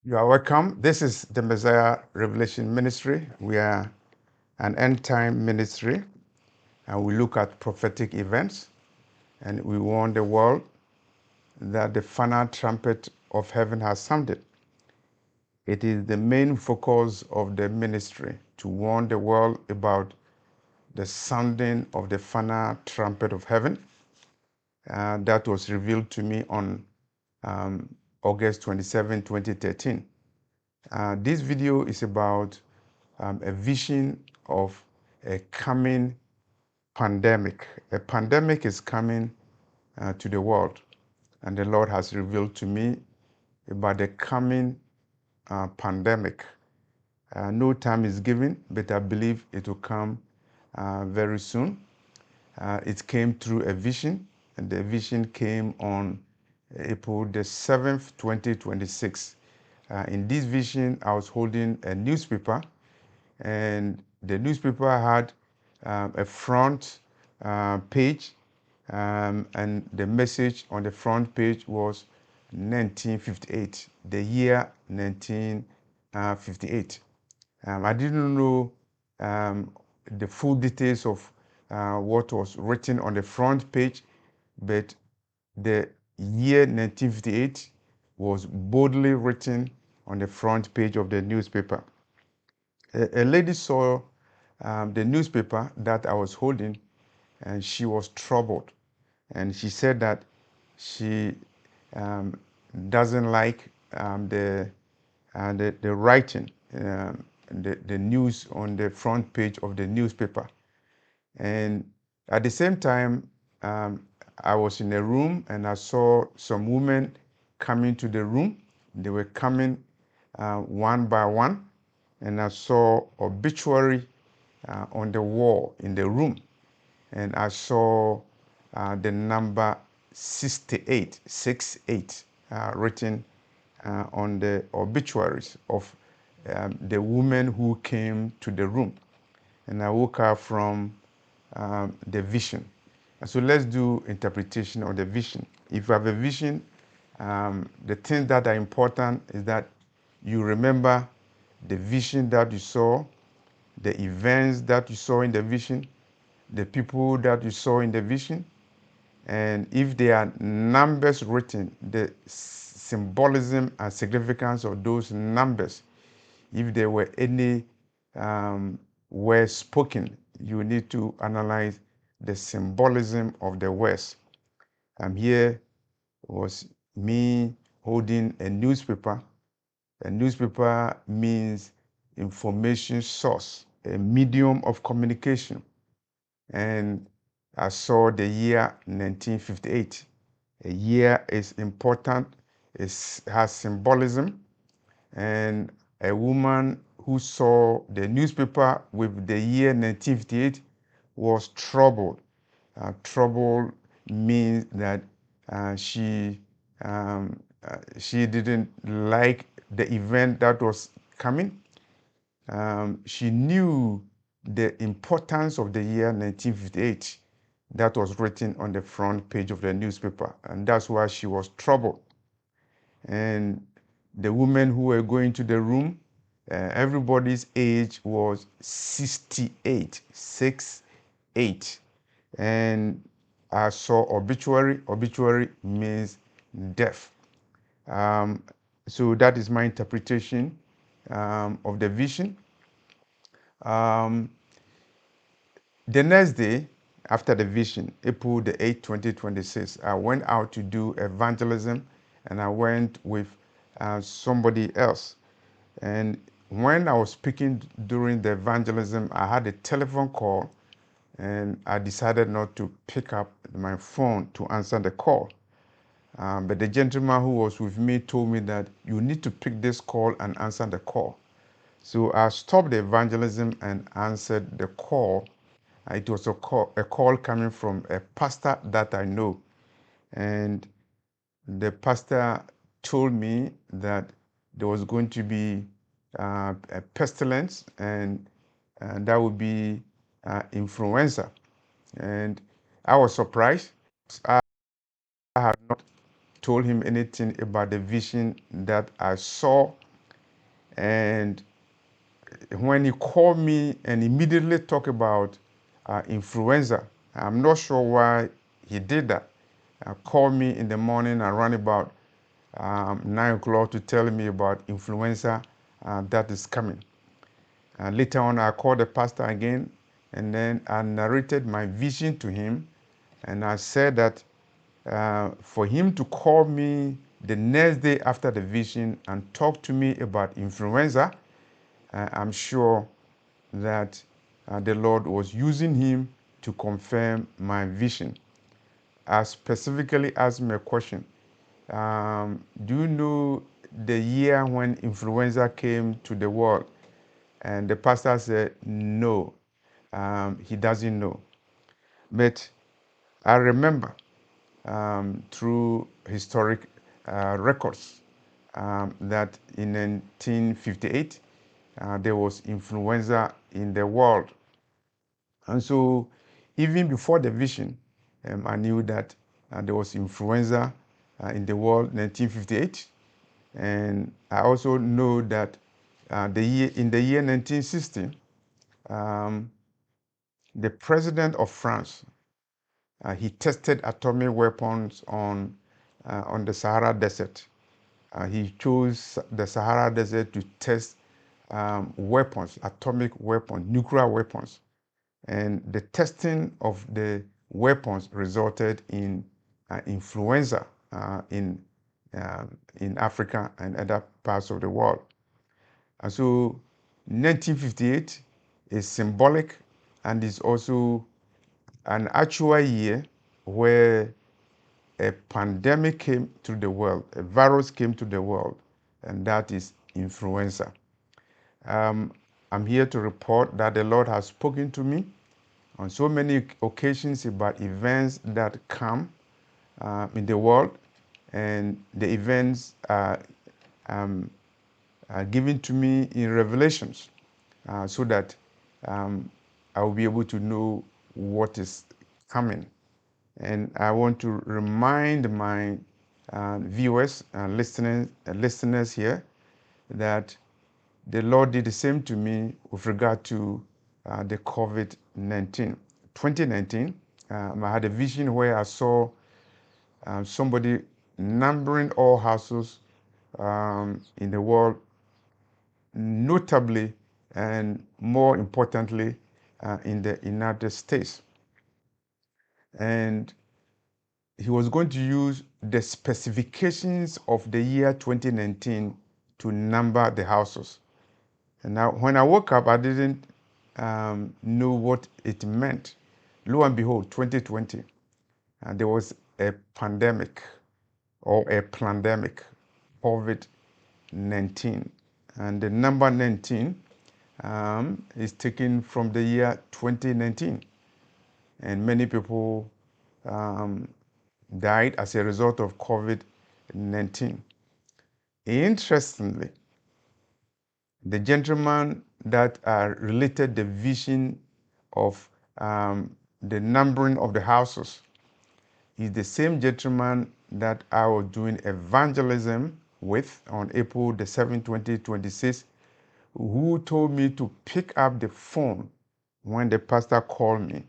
You are welcome. This is the Messiah Revelation Ministry. We are an end time ministry and we look at prophetic events and we warn the world that the final trumpet of heaven has sounded. It is the main focus of the ministry to warn the world about the sounding of the final trumpet of heaven. That was revealed to me on August 27, 2013. This video is about a vision of a coming pandemic. A pandemic is coming to the world, and the Lord has revealed to me about the coming pandemic. No time is given, but I believe it will come very soon. It came through a vision, and the vision came on April the 7th, 2026. In this vision, I was holding a newspaper, and the newspaper had a front page, and the message on the front page was 1958, the year 1958. I didn't know the full details of what was written on the front page, but the year 1958 was boldly written on the front page of the newspaper. A lady saw the newspaper that I was holding, and she was troubled. And she said that she doesn't like the writing, the news on the front page of the newspaper. And at the same time, I was in a room and I saw some women coming to the room. They were coming one by one, and I saw obituary on the wall in the room, and I saw the number 68, 68, written on the obituaries of the women who came to the room. And I woke up from the vision. And so let's do interpretation of the vision. If you have a vision, the things that are important is that you remember the vision that you saw, the events that you saw in the vision, the people that you saw in the vision, and if there are numbers written, the symbolism and significance of those numbers. If there were any words spoken, you need to analyze the symbolism of the words. Here was me holding a newspaper. A newspaper means information source, a medium of communication. And I saw the year 1958. A year is important, it has symbolism, and a woman who saw the newspaper with the year 1958 was troubled. Trouble means that she didn't like the event that was coming. She knew the importance of the year 1958 that was written on the front page of the newspaper, and that's why she was troubled. And the women who were going to the room, everybody's age was 68, 68. And I saw obituary. Obituary means death. So that is my interpretation of the vision. The next day, after the vision, April the 8th, 2026, I went out to do evangelism, and I went with somebody else. And when I was speaking during the evangelism, I had a telephone call, and I decided not to pick up my phone to answer the call. But the gentleman who was with me told me that you need to pick this call and answer the call. So I stopped the evangelism and answered the call. It was a call coming from a pastor that I know. And the pastor told me that there was going to be a pestilence, and that would be influenza. And I was surprised. I had not told him anything about the vision that I saw And when he called me and immediately talked about influenza, I'm not sure why he did that. Called me in the morning around about 9 o'clock to tell me about influenza that is coming. Later on, I called the pastor again, and then I narrated my vision to him, and I said that for him to call me the next day after the vision and talk to me about influenza, I'm sure that the Lord was using him to confirm my vision. I specifically asked him a question. Do you know the year when influenza came to the world? And the pastor said, no, he doesn't know. But I remember through historic records that in 1958, there was influenza in the world. And so even before the vision, I knew that there was influenza in the world in 1958. And I also know that in the year 1960, the president of France, he tested atomic weapons on the Sahara Desert. He chose the Sahara Desert to test weapons, atomic weapons, nuclear weapons. And the testing of the weapons resulted in influenza in Africa and other parts of the world. And so 1958 is symbolic and is also an actual year where a pandemic came to the world, a virus came to the world, and that is influenza. I'm here to report that the Lord has spoken to me on so many occasions about events that come in the world, and the events are given to me in revelations so that I will be able to know what is coming. And I want to remind my viewers and listeners here that the Lord did the same to me with regard to the COVID-19. 2019, I had a vision where I saw somebody numbering all houses in the world, notably and more importantly in the United States. And he was going to use the specifications of the year 2019 to number the houses. And now, when I woke up, I didn't know what it meant. Lo and behold, 2020, and there was a pandemic or a plandemic, COVID-19. And the number 19 is taken from the year 2019. And many people died as a result of COVID-19. Interestingly, the gentleman that related the vision of the numbering of the houses is the same gentleman that I was doing evangelism with on April the 7th, 2026, who told me to pick up the phone when the pastor called me.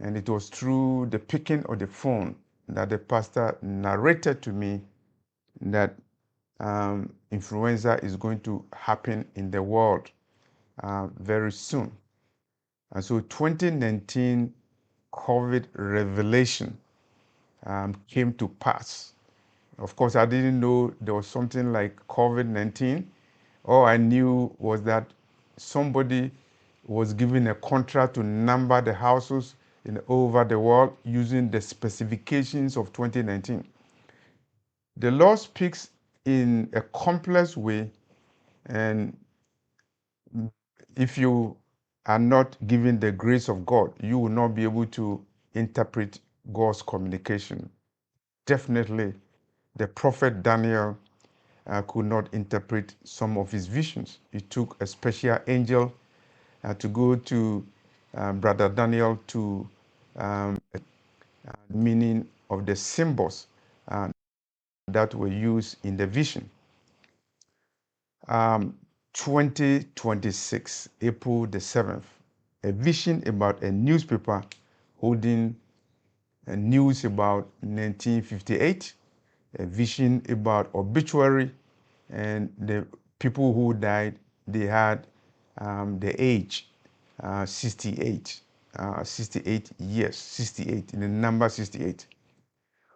And it was through the picking of the phone that the pastor narrated to me that influenza is going to happen in the world very soon. And so 2019 COVID revelation came to pass. Of course, I didn't know there was something like COVID-19. All I knew was that somebody was given a contract to number the houses over the world using the specifications of 2019. The Lord speaks in a complex way, and if you are not given the grace of God, you will not be able to interpret God's communication. Definitely, the prophet Daniel could not interpret some of his visions. It took a special angel to go to Brother Daniel to meaning of the symbols that were used in the vision. 2026, April the 7th, a vision about a newspaper holding news about 1958, a vision about obituary, and the people who died, they had the age 68, 68 years, 68, in the number 68.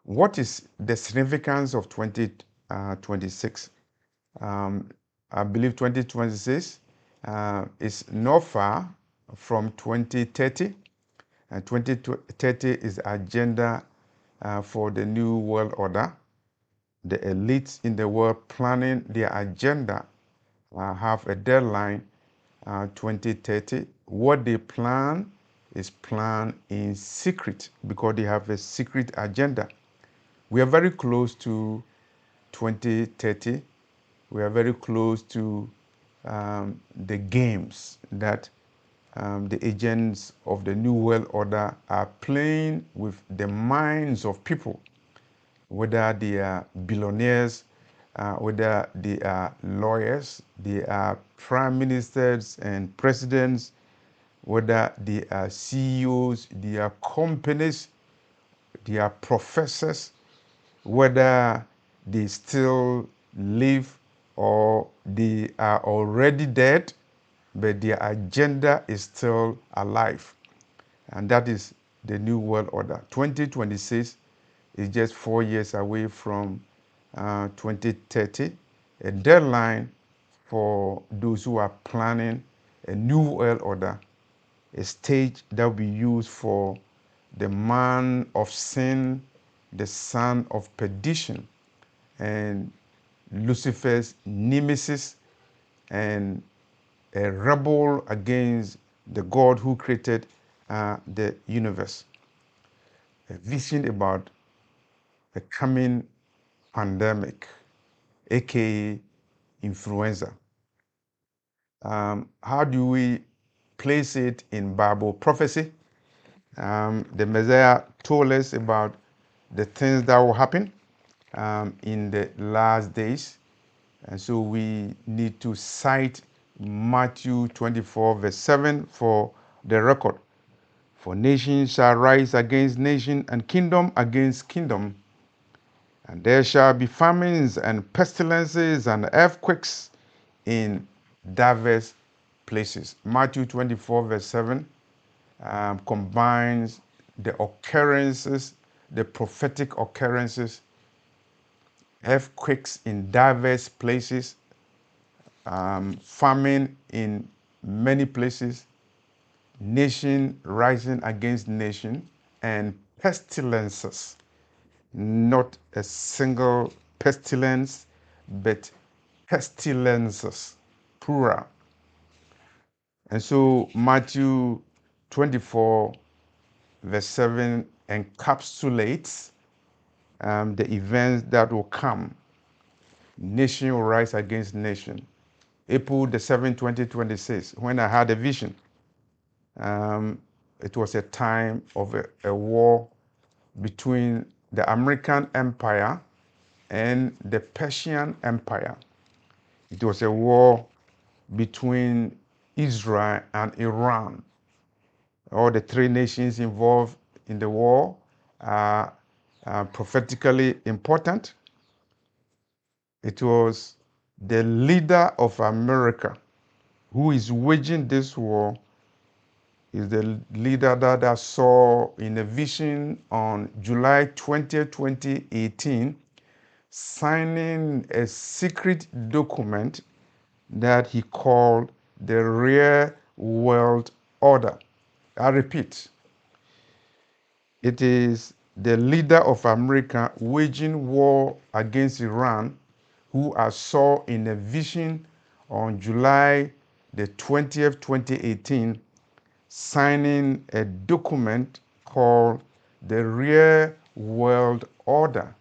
What is the significance of 2026? I believe 2026 is not far from 2030, and 2030 is the agenda for the new world order. The elites in the world planning their agenda have a deadline, 2030. What they plan is planned in secret because they have a secret agenda. We are very close to 2030. We are very close to the games that the agents of the New World Order are playing with the minds of people, whether they are billionaires, whether they are lawyers, they are prime ministers and presidents, whether they are CEOs, they are companies, they are professors, whether they still live or they are already dead, but their agenda is still alive. And that is the New World Order. 2026 is just 4 years away from 2030, a deadline for those who are planning a New World Order, a stage that will be used for the man of sin, the son of perdition, and Lucifer's nemesis, and a rebel against the God who created the universe. A vision about a coming pandemic, aka influenza. How do we place it in Bible prophecy? The Messiah told us about the things that will happen in the last days. And so we need to cite Matthew 24, verse 7 for the record. For nation shall rise against nation, and kingdom against kingdom. And there shall be famines and pestilences and earthquakes in diverse places. Matthew 24, verse 7 combines the occurrences, the prophetic occurrences, earthquakes in diverse places, famine in many places, nation rising against nation, and pestilences. Not a single pestilence, but pestilences, plural. And so Matthew 24, verse 7 encapsulates the events that will come. Nation will rise against nation. April the 7th, 2026, when I had a vision, it was a time of a war between the American Empire and the Persian Empire. It was a war between Israel and Iran. All the three nations involved in the war are prophetically important. It was the leader of America who is waging this war, is the leader that I saw in a vision on July 20, 2018, signing a secret document that he called the Real World Order. I repeat, it is the leader of America waging war against Iran, who I saw in a vision on July the 20th, 2018, signing a document called the Real World Order.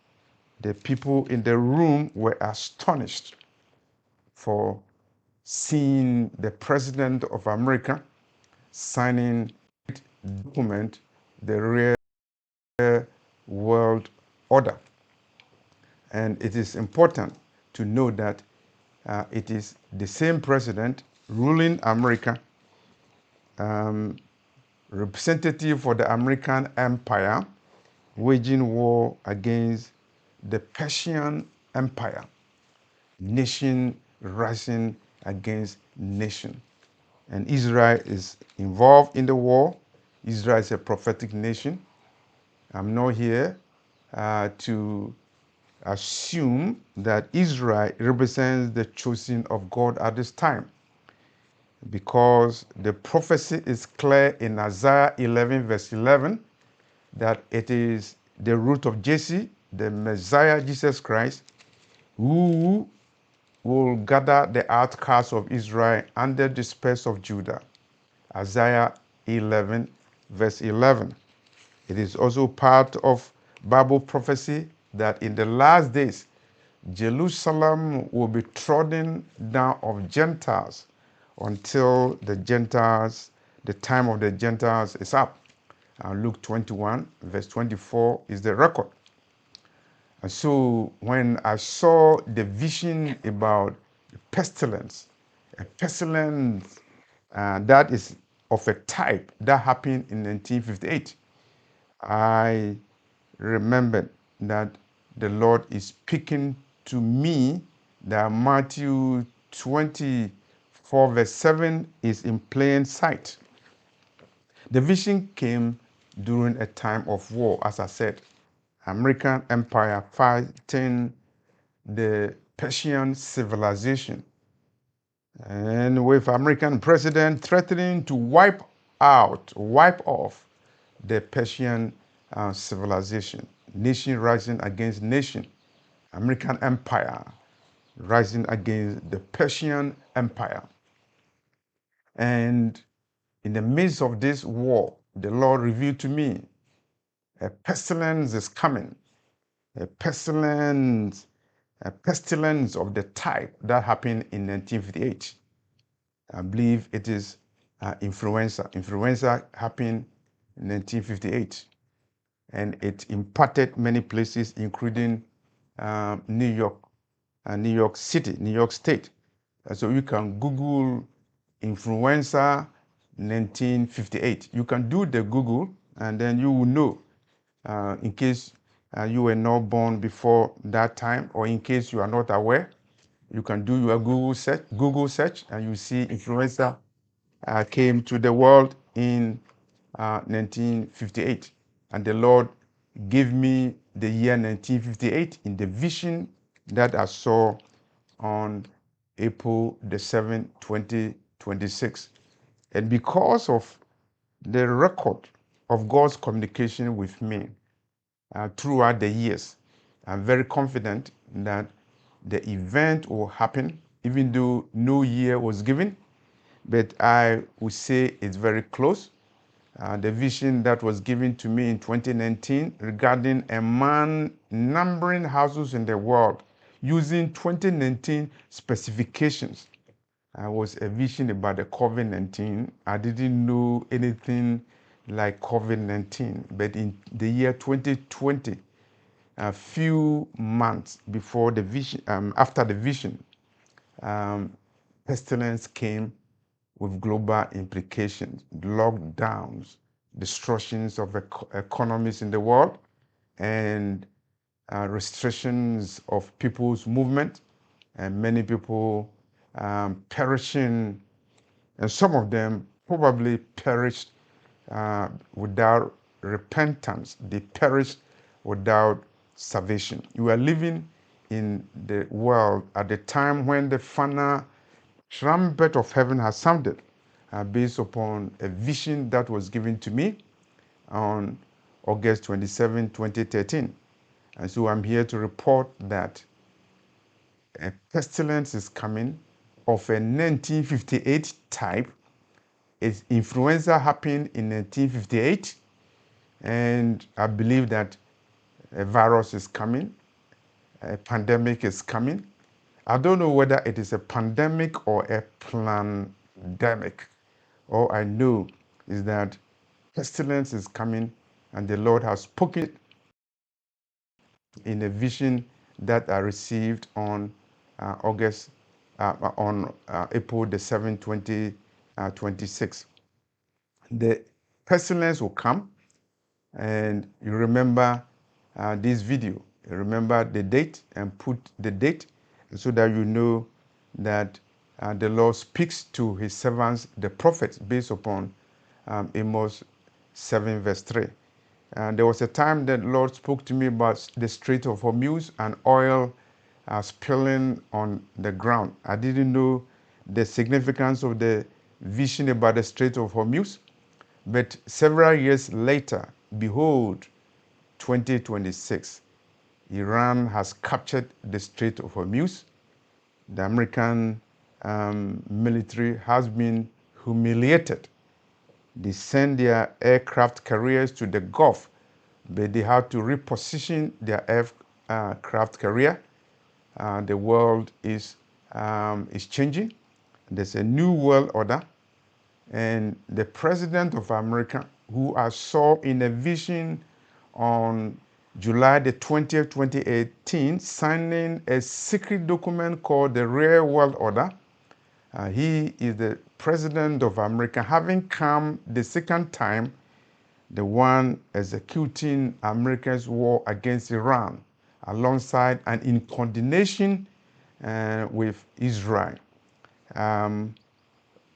The people in the room were astonished for seeing the President of America signing a document, the Real World Order. And it is important to know that it is the same president ruling America, representative for the American Empire, waging war against the Persian Empire, nation rising against nation. And Israel is involved in the war. Israel is a prophetic nation. I'm not here to assume that Israel represents the chosen of God at this time, because the prophecy is clear in Isaiah 11, verse 11, that it is the root of Jesse, the Messiah, Jesus Christ, who will gather the outcasts of Israel and the dispersed of Judah. Isaiah 11, verse 11. It is also part of Bible prophecy that in the last days, Jerusalem will be trodden down of Gentiles until the time of the Gentiles is up. Luke 21, verse 24 is the record. And so when I saw the vision about pestilence, a pestilence that is of a type that happened in 1958, I remembered that the Lord is speaking to me that Matthew 24, verse 7 is in plain sight. The vision came during a time of war, as I said. American Empire fighting the Persian civilization, and with American president threatening to wipe off the Persian civilization, nation rising against nation, American Empire rising against the Persian Empire. And in the midst of this war, the Lord revealed to me a pestilence is coming, a pestilence of the type that happened in 1958. I believe it is influenza. Influenza happened in 1958, and it impacted many places, including New York, New York City, New York State. So you can Google influenza 1958. You can do the Google, and then you will know, in case you were not born before that time, or in case you are not aware. You can do your Google search, and you see influenza came to the world in 1958. And the Lord gave me the year 1958 in the vision that I saw on April the 7th, 2026. And because of the record of God's communication with me throughout the years, I'm very confident that the event will happen, even though no year was given. But I would say it's very close. The vision that was given to me in 2019 regarding a man numbering houses in the world using 2019 specifications was a vision about the COVID-19. I didn't know anything like COVID-19, but in the year 2020, a few months before the vision, after the vision, pestilence came with global implications, lockdowns, destructions of economies in the world, and restrictions of people's movement, and many people perishing, and some of them probably perished without repentance. They perished without salvation. You are living in the world at the time when the final trumpet of heaven has sounded, based upon a vision that was given to me on August 27, 2013. And so I'm here to report that a pestilence is coming of a 1958 type. Its influenza happened in 1958, and I believe that a virus is coming, a pandemic is coming. I don't know whether it is a pandemic or a plandemic. All I know is that pestilence is coming, and the Lord has spoken in a vision that I received on on April the 7th, 2026. The pestilence will come, and you remember this video. You remember the date and put the date so that you know that the Lord speaks to his servants, the prophets, based upon Amos 7 verse 3. And there was a time that the Lord spoke to me about the Strait of Hormuz and oil spilling on the ground. I didn't know the significance of the vision about the Strait of Hormuz, but several years later, behold, 2026, Iran has captured the Strait of Hormuz. The American military has been humiliated. They send their aircraft carriers to the Gulf, but they have to reposition their aircraft carrier. The world is changing. There's a new world order, and the president of America, who I saw in a vision on July the 20th, 2018, signing a secret document called the Real World Order. He is the president of America, having come the second time, the one executing America's war against Iran, alongside and in coordination with Israel.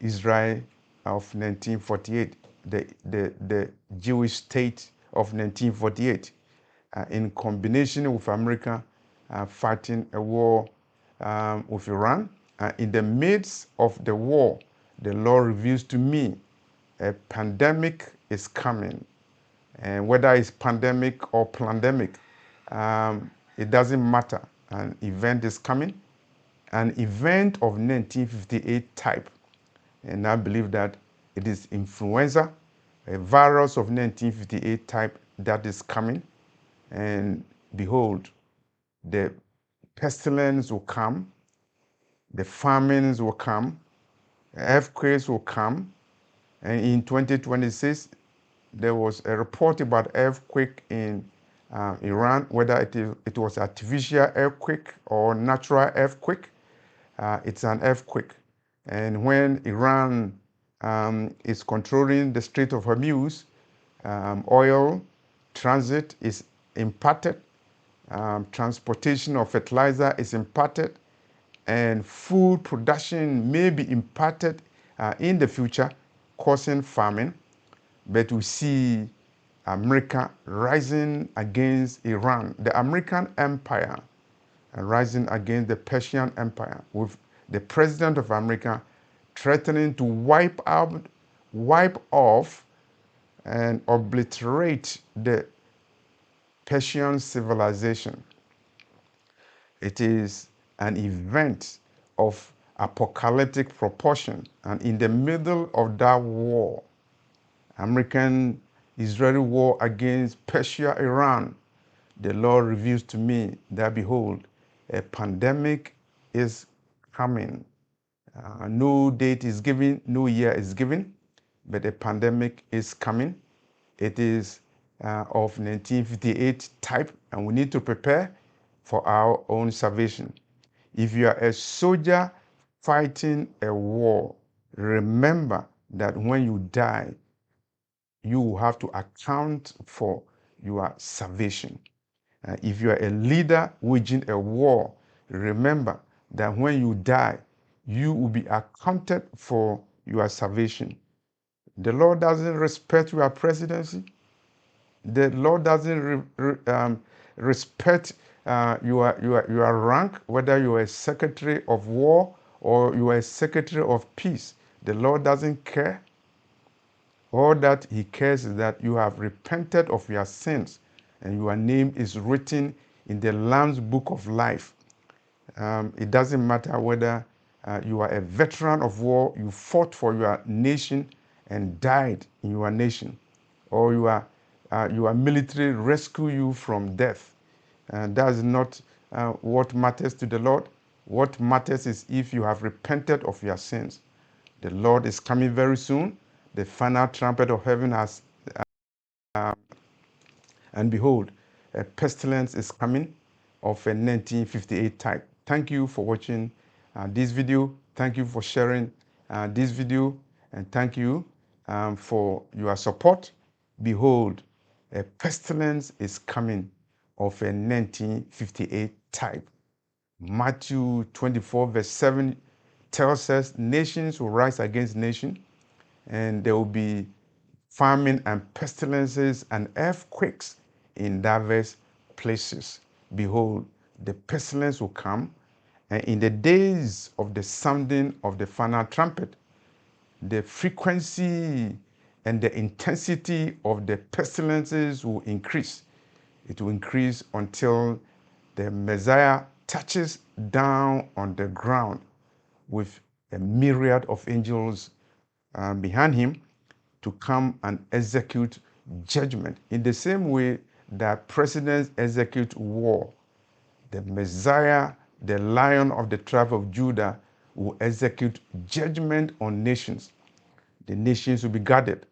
Israel of 1948, the Jewish state of 1948, in combination with America fighting a war with Iran. In the midst of the war, the Lord reveals to me a pandemic is coming. And whether it's pandemic or plandemic, it doesn't matter. An event is coming, an event of 1958 type. And I believe that it is influenza, a virus of 1958 type that is coming. And behold, the pestilence will come, the famines will come, earthquakes will come. And in 2026, there was a report about earthquake in Iran, whether it was artificial earthquake or natural earthquake. It's an earthquake. And when Iran is controlling the Strait of Hormuz, oil transit is impacted, transportation of fertilizer is impacted, and food production may be impacted in the future, causing famine. But we see America rising against Iran, the American empire rising against the Persian Empire, with the president of America threatening to wipe off, and obliterate the Persian civilization. It is an event of apocalyptic proportion, and in the middle of that war, American-Israeli war against Persia, Iran, the Lord reveals to me that, behold, a pandemic is coming. No date is given, no year is given, but a pandemic is coming. It is of 1958 type, and we need to prepare for our own salvation. If you are a soldier fighting a war, remember that when you die, you will have to account for your salvation. If you are a leader waging a war, remember that when you die, you will be accounted for your salvation. The Lord doesn't respect your presidency. The Lord doesn't respect your rank, whether you are a secretary of war or you are a secretary of peace. The Lord doesn't care. All that he cares is that you have repented of your sins and your name is written in the Lamb's book of life. It doesn't matter whether you are a veteran of war, you fought for your nation and died in your nation, or your military rescued you from death. That's not what matters to the Lord. What matters is if you have repented of your sins. The Lord is coming very soon. The final trumpet of heaven has, and behold, a pestilence is coming of a 1958 type. Thank you for watching this video. Thank you for sharing this video, and thank you for your support. Behold, a pestilence is coming of a 1958 type. Matthew 24 verse 7 tells us nations will rise against nation, and there will be famine and pestilences and earthquakes in diverse places. Behold, the pestilence will come, and in the days of the sounding of the final trumpet, the frequency and the intensity of the pestilences will increase. It will increase until the Messiah touches down on the ground with a myriad of angels behind him to come and execute judgment. In the same way that presidents execute war, the Messiah, the Lion of the tribe of Judah, will execute judgment on nations. The nations will be gathered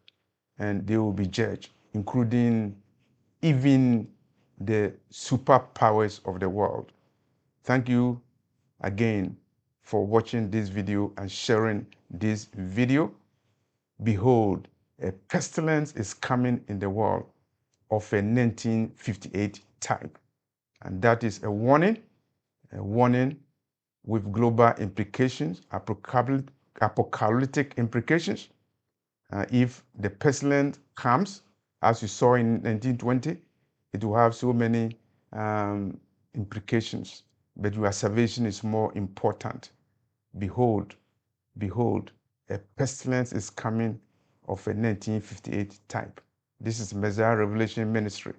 and they will be judged, including even the superpowers of the world. Thank you again for watching this video and sharing this video. Behold, a pestilence is coming in the world of a 1958 type. And that is a warning with global implications, apocalyptic implications. If the pestilence comes, as you saw in 1920, it will have so many implications, but your salvation is more important. Behold, behold, a pestilence is coming of a 1958 type. This is Messiah Revelation Ministry.